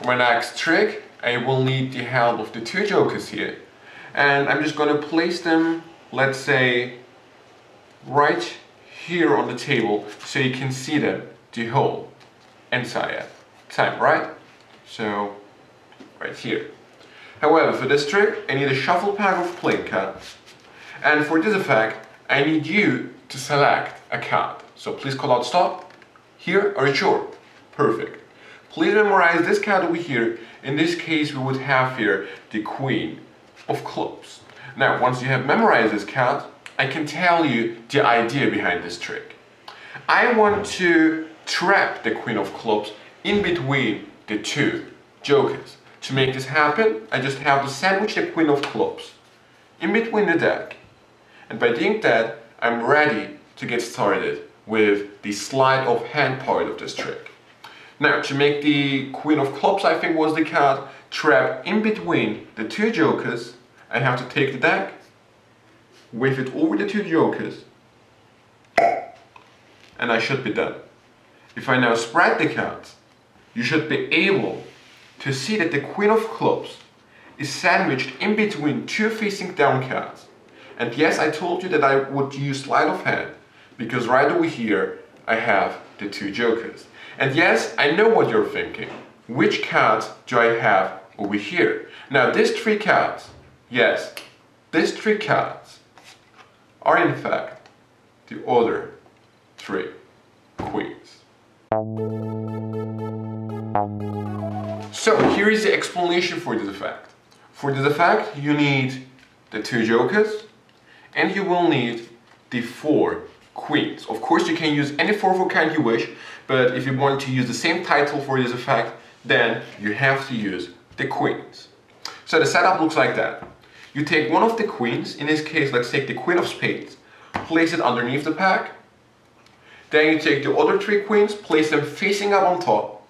For my next trick, I will need the help of the two jokers here. And I'm just going to place them, let's say, right here on the table so you can see them, the whole entire time, right? So, right here. However, for this trick, I need a shuffle pack of playing cards. And for this effect, I need you to select a card. So please call out stop. Here, are you sure? Perfect. Please memorize this card over here. In this case, we would have here the Queen of Clubs. Now, once you have memorized this card, I can tell you the idea behind this trick. I want to trap the Queen of Clubs in between the two jokers. To make this happen, I just have to sandwich the Queen of Clubs in between the deck. And by doing that, I'm ready to get started with the sleight of hand part of this trick. Now, to make the Queen of Clubs, I think was the card trapped in between the two jokers, I have to take the deck, wave it over the two jokers, and I should be done. If I now spread the cards, you should be able to see that the Queen of Clubs is sandwiched in between two facing down cards. And yes, I told you that I would use sleight of hand, because right over here I have the two jokers. And yes, I know what you're thinking. Which cards do I have over here? Now these three cards, yes, these three cards are in fact the other three queens. So here is the explanation for this effect. For this effect, you need the two jokers and you will need the four queens. Of course, you can use any four of a kind you wish, but if you want to use the same title for this effect, then you have to use the queens. So the setup looks like that. You take one of the queens, in this case, let's take the Queen of Spades, place it underneath the pack. Then you take the other three queens, place them facing up on top,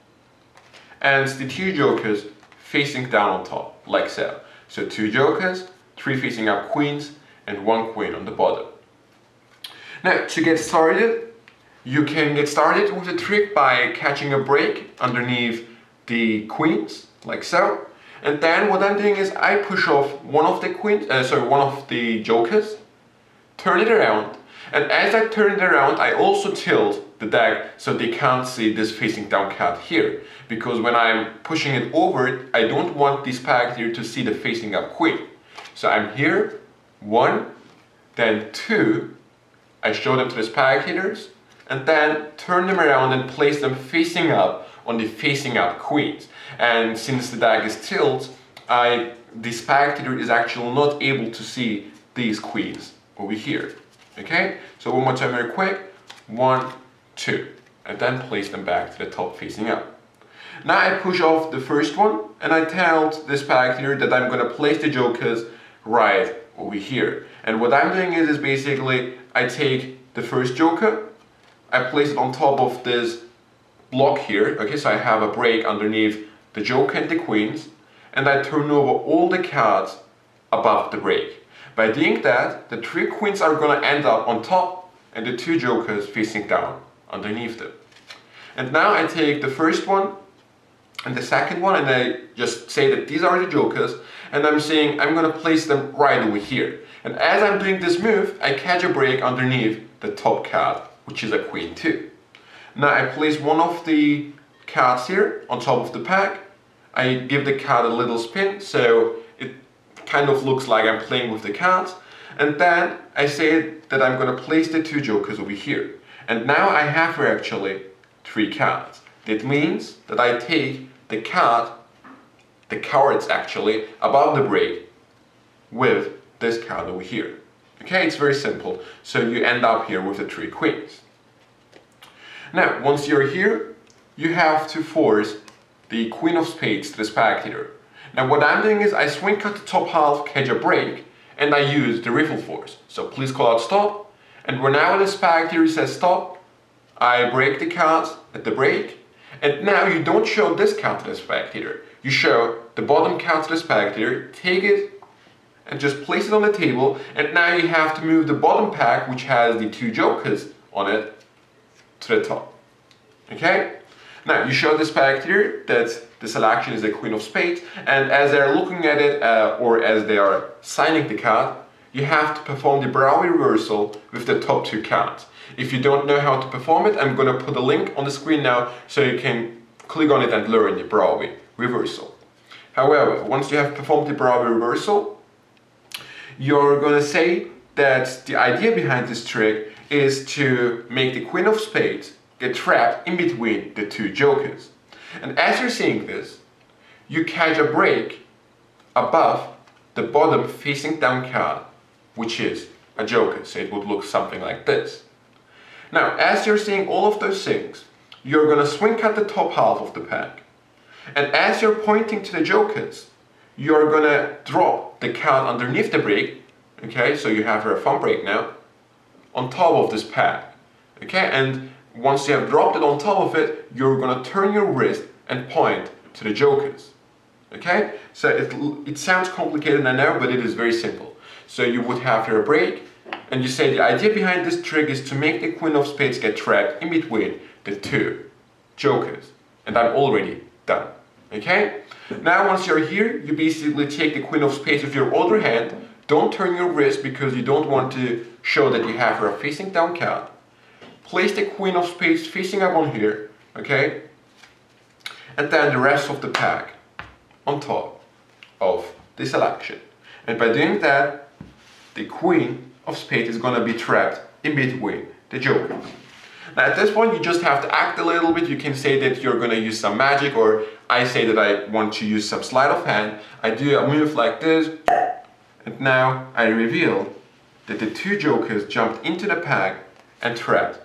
and the two jokers facing down on top, like so. So two jokers, three facing up queens, and one queen on the bottom. Now, to get started, you can get started with the trick by catching a break underneath the queens, like so. And then what I'm doing is I push off one of the queens, one of the jokers, turn it around, and as I turn it around, I also tilt the deck so they can't see this facing down card here. Because when I'm pushing it over, I don't want this pack here to see the facing up queen. So I'm here, one, then two, I show them to the spectators, and then turn them around and place them facing up on the facing up queens. And since the deck is tilted, the spectator is actually not able to see these queens over here. Okay? So one more time very quick. 1, 2. And then place them back to the top facing up. Now I push off the first one and I tell the spectator that I'm going to place the jokers right over here. And what I'm doing is basically I take the first joker, I place it on top of this block here, okay, so I have a break underneath the joker and the queens, and I turn over all the cards above the break. By doing that, the three queens are going to end up on top and the two jokers facing down underneath them. And now I take the first one and the second one and I just say that these are the jokers, and I'm saying I'm going to place them right over here. And as I'm doing this move, I catch a break underneath the top card, which is a queen too. Now I place one of the cards here on top of the pack. I give the card a little spin so it kind of looks like I'm playing with the cards. And then I say that I'm going to place the two jokers over here. And now I have here actually three cards. That means that I take the cards actually above the break with this card over here. Okay, it's very simple. So you end up here with the three queens. Now, once you're here, you have to force the Queen of Spades to the spectator. Now what I'm doing is I swing cut the top half, catch a break, and I use the riffle force. So please call out stop, and whenever the spectator says stop, I break the cards at the break, and now you don't show this card to the spectator. You show the bottom card to the spectator, take it, and just place it on the table, and now you have to move the bottom pack, which has the two jokers on it, to the top. Okay? Now you show the spectator that the selection is the queen of spades, and as they're looking at it or as they are signing the card, you have to perform the Brownie reversal with the top two cards. If you don't know how to perform it, I'm going to put a link on the screen now so you can click on it and learn the Brownie reversal. However, once you have performed the Brownie reversal, you're going to say that the idea behind this trick is to make the queen of spades get trapped in between the two jokers. And as you're seeing this, you catch a break above the bottom facing down card, which is a joker, so it would look something like this. Now, as you're seeing all of those things, you're going to swing cut the top half of the pack. And as you're pointing to the jokers, you're going to drop the card underneath the break, okay, so you have a thumb break now, on top of this pack, okay, and once you have dropped it on top of it, you're going to turn your wrist and point to the jokers, okay? So it sounds complicated, I know, but it is very simple. So you would have your break, and you say the idea behind this trick is to make the queen of spades get trapped in between the two jokers. And I'm already done, okay? Now once you're here, you basically take the queen of spades with your other hand. Don't turn your wrist because you don't want to show that you have her facing down card. Place the queen of spades facing up on here, okay? And then the rest of the pack on top of the selection. And by doing that, the queen of spades is going to be trapped in between the jokers. Now at this point you just have to act a little bit. You can say that you're going to use some magic, or I say that I want to use some sleight of hand. I do a move like this, and now I reveal that the two jokers jumped into the pack and trapped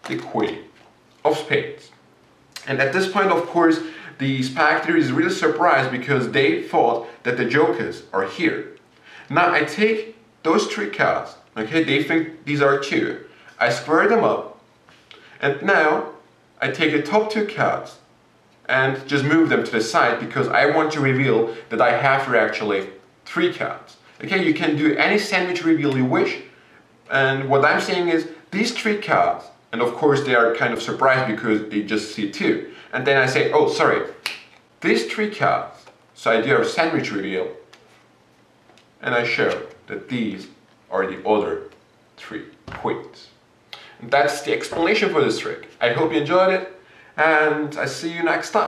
the queen of spades. And at this point, of course, the spectator is really surprised because they thought that the jokers are here. Now I take those three cards, okay, they think these are two. I square them up, and now I take the top two cards and just move them to the side because I want to reveal that I have here actually three cards. Okay, you can do any sandwich reveal you wish, and what I'm saying is these three cards, and of course they are kind of surprised because they just see two. And then I say, oh sorry, these three cards, so I do a sandwich reveal, and I show that these are the other three queens. And that's the explanation for this trick. I hope you enjoyed it, and I see you next time.